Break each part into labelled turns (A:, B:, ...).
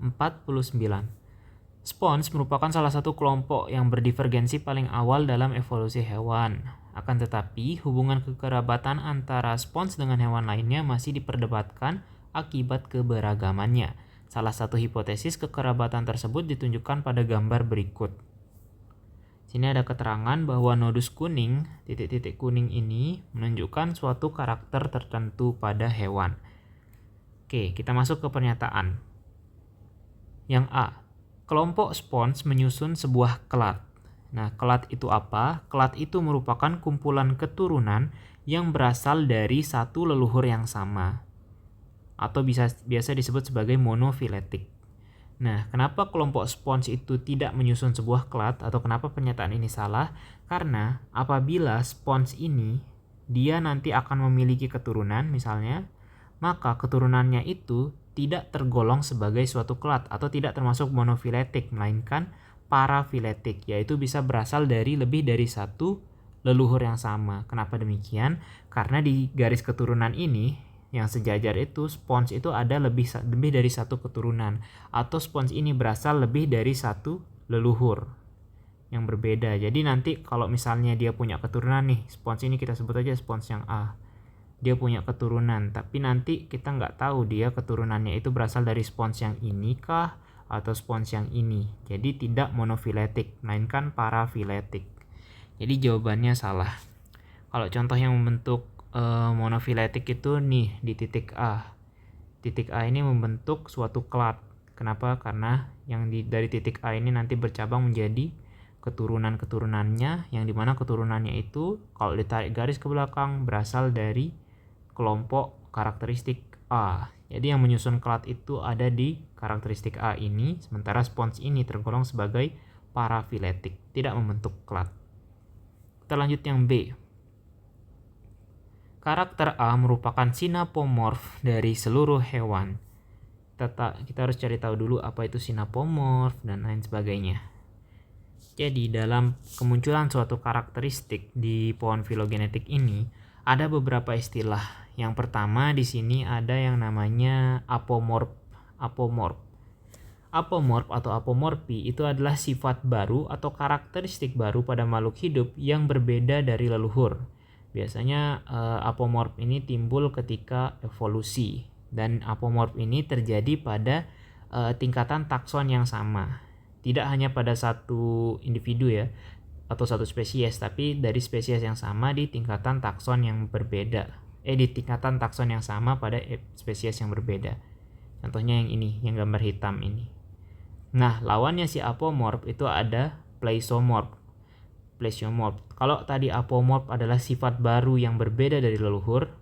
A: 49. Spons merupakan salah satu kelompok yang berdivergensi paling awal dalam evolusi hewan. Akan tetapi, hubungan kekerabatan antara spons dengan hewan lainnya masih diperdebatkan akibat keberagamannya. Salah satu hipotesis kekerabatan tersebut ditunjukkan pada gambar berikut. Sini ada keterangan bahwa nodus kuning, titik-titik kuning ini menunjukkan suatu karakter tertentu pada hewan. Oke, kita masuk ke pernyataan. Yang A, kelompok spons menyusun sebuah kelat. Nah, kelat itu apa? Kelat itu merupakan kumpulan keturunan yang berasal dari satu leluhur yang sama, atau biasa disebut sebagai monofiletik. Nah, kenapa kelompok spons itu tidak menyusun sebuah kelat, atau kenapa pernyataan ini salah? Karena apabila spons ini dia nanti akan memiliki keturunan misalnya, maka keturunannya itu tidak tergolong sebagai suatu kelat atau tidak termasuk monofiletik, melainkan parafiletik, yaitu bisa berasal dari lebih dari satu leluhur yang sama. Kenapa demikian? Karena di garis keturunan ini yang sejajar itu, spons itu ada lebih dari satu keturunan, atau spons ini berasal lebih dari satu leluhur yang berbeda. Jadi nanti kalau misalnya dia punya keturunan nih, spons ini kita sebut aja spons yang A. Dia punya keturunan, tapi nanti kita nggak tahu dia keturunannya itu berasal dari spons yang ini kah atau spons yang ini. Jadi tidak monofiletik, melainkan parafiletik. Jadi jawabannya salah. Kalau contoh yang membentuk monofiletik itu nih di titik A. Titik A ini membentuk suatu kelat. Kenapa? Karena yang dari titik A ini nanti bercabang menjadi keturunan-keturunannya, yang dimana keturunannya itu kalau ditarik garis ke belakang berasal dari kelompok karakteristik A. Jadi yang menyusun kelat itu ada di karakteristik A ini, sementara spons ini tergolong sebagai parafiletik, tidak membentuk kelat. Kita lanjut yang B. Karakter A merupakan sinapomorf dari seluruh hewan. Kita harus cari tahu dulu apa itu sinapomorf dan lain sebagainya. Jadi dalam kemunculan suatu karakteristik di pohon filogenetik ini ada beberapa istilah. Yang pertama di sini ada yang namanya apomorf. Apomorf atau apomorfi itu adalah sifat baru atau karakteristik baru pada makhluk hidup yang berbeda dari leluhur. Biasanya apomorf ini timbul ketika evolusi, dan apomorf ini terjadi pada tingkatan takson yang sama. Tidak hanya pada satu individu ya, atau satu spesies, tapi dari spesies yang sama di tingkatan takson yang berbeda. Di tingkatan takson yang sama pada spesies yang berbeda. Contohnya yang ini, yang gambar hitam ini. Nah, lawannya si apomorf itu ada pleisomorf. Kalau tadi apomorf adalah sifat baru yang berbeda dari leluhur,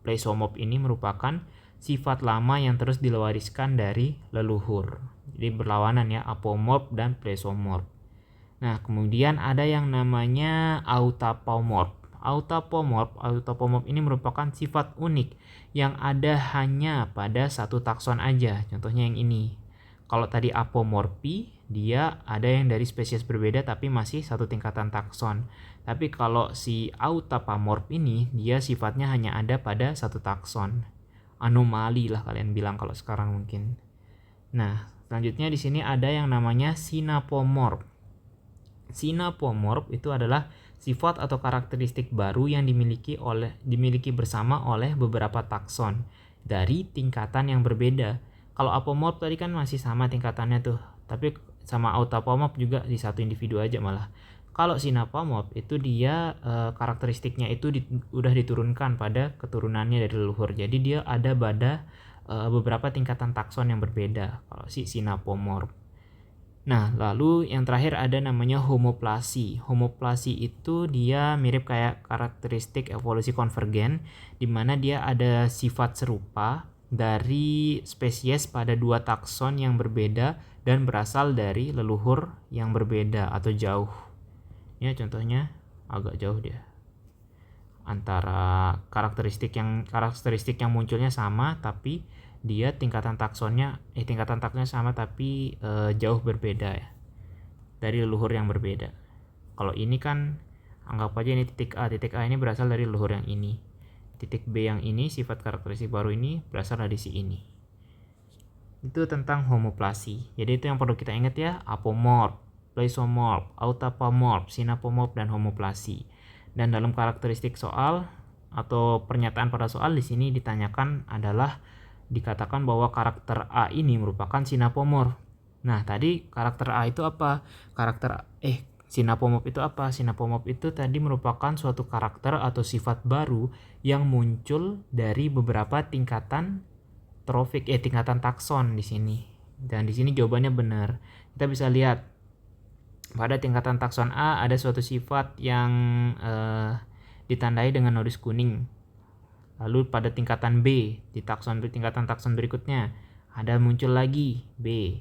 A: pleisomorf ini merupakan sifat lama yang terus diwariskan dari leluhur. Jadi berlawanan ya, apomorf dan pleisomorf. Nah, kemudian ada yang namanya autapomorf. Autapomorf ini merupakan sifat unik yang ada hanya pada satu takson aja. Contohnya yang ini. Kalau tadi apomorfi, dia ada yang dari spesies berbeda tapi masih satu tingkatan takson. Tapi kalau si autapomorf ini, dia sifatnya hanya ada pada satu takson. Anomali lah kalian bilang kalau sekarang mungkin. Nah, selanjutnya di sini ada yang namanya sinapomorf. Sinapomorf itu adalah sifat atau karakteristik baru yang dimiliki bersama oleh beberapa takson dari tingkatan yang berbeda. Kalau apomorf tadi kan masih sama tingkatannya tuh, tapi sama autapomorf juga di satu individu aja malah. Kalau sinapomorf itu dia karakteristiknya itu udah diturunkan pada keturunannya dari leluhur. Jadi dia ada pada beberapa tingkatan takson yang berbeda kalau si sinapomorf. Nah, lalu yang terakhir ada namanya homoplasi. Homoplasi itu dia mirip kayak karakteristik evolusi konvergen, di mana dia ada sifat serupa dari spesies pada dua takson yang berbeda dan berasal dari leluhur yang berbeda atau jauh. Ya, contohnya agak jauh dia. Antara karakteristik yang munculnya sama tapi dia tingkatan taksonya sama tapi jauh berbeda ya, dari leluhur yang berbeda. Kalau ini kan anggap aja ini titik A ini berasal dari leluhur yang ini, titik B yang ini sifat karakteristik baru ini berasal dari si ini. itu tentang homoplasi. Jadi itu yang perlu kita ingat ya, apomorf, pleisomorf, autapomorf, synapomorf, dan homoplasi. Dan dalam karakteristik soal atau pernyataan pada soal di sini ditanyakan adalah dikatakan bahwa karakter A ini merupakan synapomorf. Nah, tadi karakter A itu apa? Synapomorf itu apa? Synapomorf itu tadi merupakan suatu karakter atau sifat baru yang muncul dari beberapa tingkatan tingkatan takson di sini. Dan di sini jawabannya benar. Kita bisa lihat pada tingkatan takson A ada suatu sifat yang ditandai dengan nodes kuning. Lalu pada tingkatan B, di tingkatan takson berikutnya ada muncul lagi B.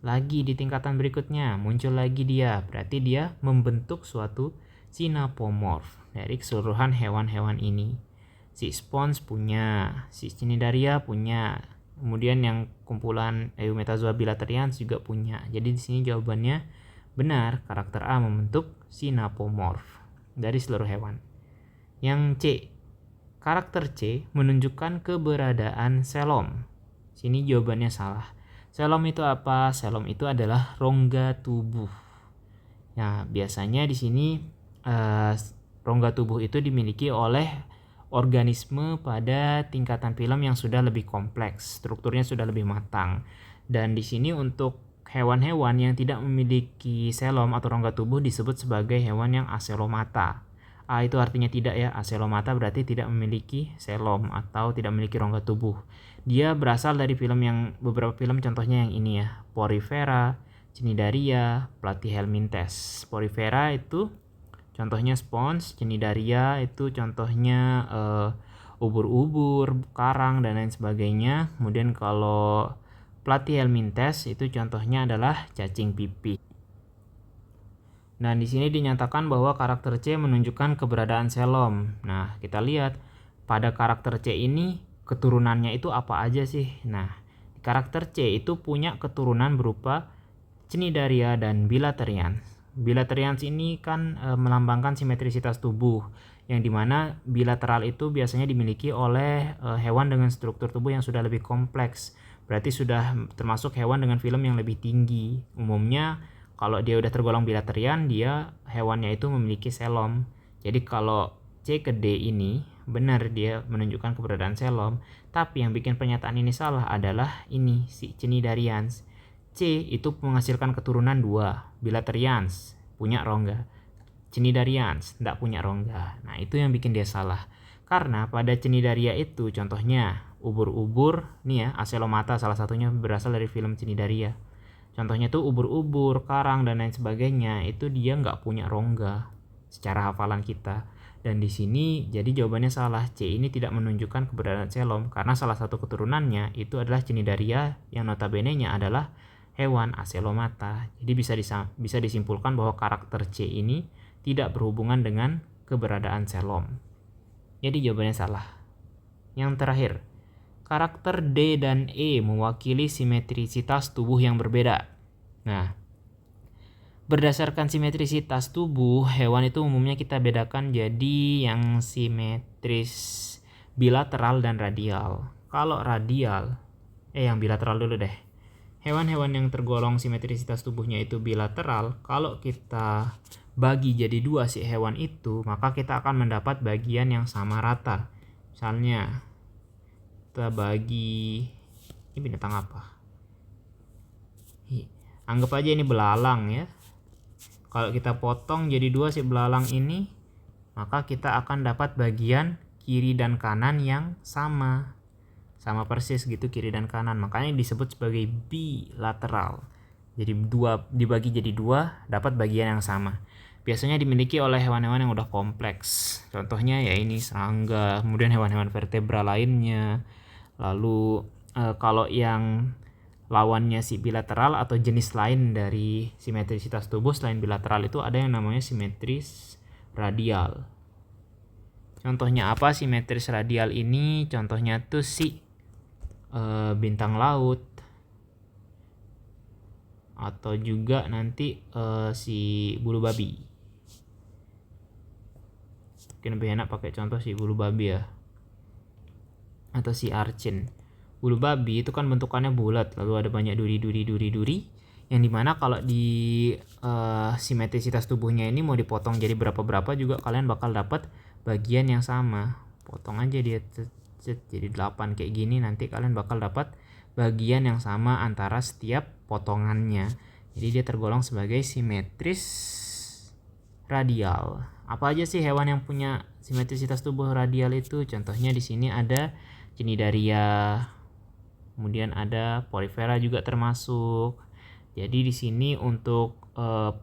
A: Lagi di tingkatan berikutnya muncul lagi dia. Berarti dia membentuk suatu synapomorf dari keseluruhan hewan-hewan ini. Si spons punya, si cnidaria punya, kemudian yang kumpulan Eumetazoa bilaterians juga punya. Jadi di sini jawabannya benar, karakter A membentuk synapomorf dari seluruh hewan. Yang C, karakter C menunjukkan keberadaan selom. Sini jawabannya salah. Selom itu apa? Selom itu adalah rongga tubuh. Nah, biasanya di sini rongga tubuh itu dimiliki oleh organisme pada tingkatan film yang sudah lebih kompleks, strukturnya sudah lebih matang. Dan di sini untuk hewan-hewan yang tidak memiliki selom atau rongga tubuh disebut sebagai hewan yang aselomata. A itu artinya tidak ya, aselomata berarti tidak memiliki selom atau tidak memiliki rongga tubuh. Dia berasal dari beberapa film contohnya yang ini ya, Porifera, Cnidaria, Platyhelminthes. Porifera itu contohnya spons, cnidaria itu contohnya ubur-ubur, karang, dan lain sebagainya. Kemudian kalau Platyhelminthes itu contohnya adalah cacing pipih. Nah, di sini dinyatakan bahwa karakter C menunjukkan keberadaan selom. Nah, kita lihat pada karakter C ini keturunannya itu apa aja sih? Nah, karakter C itu punya keturunan berupa cnidaria dan bilaterians. Bilaterians ini kan melambangkan simetrisitas tubuh, yang dimana bilateral itu biasanya dimiliki oleh hewan dengan struktur tubuh yang sudah lebih kompleks. Berarti sudah termasuk hewan dengan film yang lebih tinggi. Umumnya kalau dia udah tergolong bilaterian, dia hewannya itu memiliki selom. Jadi kalau C ke D ini benar dia menunjukkan keberadaan selom, tapi yang bikin pernyataan ini salah adalah ini si cnidarians. C itu menghasilkan keturunan 2, bilaterians punya rongga, cnidarians tidak punya rongga. Nah, itu yang bikin dia salah. Karena pada cnidaria itu contohnya ubur-ubur nih ya, aselomata salah satunya berasal dari film cnidaria. Contohnya tuh ubur-ubur, karang, dan lain sebagainya, itu dia nggak punya rongga secara hafalan kita. Dan di sini jadi jawabannya salah. C ini tidak menunjukkan keberadaan selom karena salah satu keturunannya itu adalah cnidaria yang notabene-nya adalah hewan aselomata. Jadi bisa disimpulkan bahwa karakter C ini tidak berhubungan dengan keberadaan selom. Jadi jawabannya salah. Yang terakhir, karakter D dan E mewakili simetrisitas tubuh yang berbeda. Nah, berdasarkan simetrisitas tubuh, hewan itu umumnya kita bedakan jadi yang simetris bilateral dan radial. Kalau radial, yang bilateral dulu deh. Hewan-hewan yang tergolong simetrisitas tubuhnya itu bilateral, kalau kita bagi jadi 2 si hewan itu, maka kita akan mendapat bagian yang sama rata. Misalnya, kita bagi, ini binatang apa? Anggap aja ini belalang ya. Kalau kita potong jadi 2 si belalang ini, maka kita akan dapat bagian kiri dan kanan yang sama persis gitu, kiri dan kanan. Makanya disebut sebagai bilateral. Jadi dibagi jadi 2 dapat bagian yang sama. Biasanya dimiliki oleh hewan-hewan yang udah kompleks. Contohnya ya ini serangga, kemudian hewan-hewan vertebra lainnya. Lalu kalau yang lawannya si bilateral atau jenis lain dari simetrisitas tubuh selain bilateral itu ada yang namanya simetris radial. Contohnya apa simetris radial ini? Contohnya tuh si bintang laut, atau juga nanti si bulu babi. Mungkin lebih enak pakai contoh si bulu babi ya, atau si archin. bulu babi itu kan bentukannya bulat, lalu ada banyak duri, yang dimana kalau di simetrisitas tubuhnya ini mau dipotong jadi berapa-berapa juga kalian bakal dapat bagian yang sama. Potong aja dia jadi 8 kayak gini, nanti kalian bakal dapat bagian yang sama antara setiap potongannya. Jadi dia tergolong sebagai simetris radial. Apa aja sih hewan yang punya simetrisitas tubuh radial itu? Contohnya di sini ada Cnidaria, kemudian ada Porifera juga termasuk. Jadi di sini untuk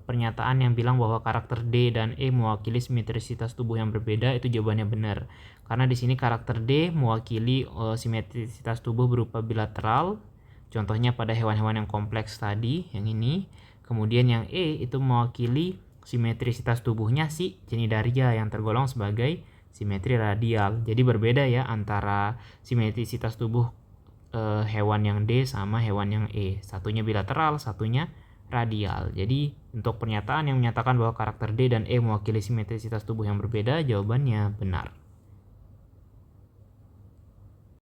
A: pernyataan yang bilang bahwa karakter D dan E mewakili simetrisitas tubuh yang berbeda, itu jawabannya benar. Karena di sini karakter D mewakili simetrisitas tubuh berupa bilateral, contohnya pada hewan-hewan yang kompleks tadi, yang ini. Kemudian yang E itu mewakili simetrisitas tubuhnya si Cnidaria yang tergolong sebagai simetri radial. Jadi berbeda ya antara simetrisitas tubuh hewan yang D sama hewan yang E. Satunya bilateral, satunya radial. Jadi untuk pernyataan yang menyatakan bahwa karakter D dan E mewakili simetrisitas tubuh yang berbeda, jawabannya benar.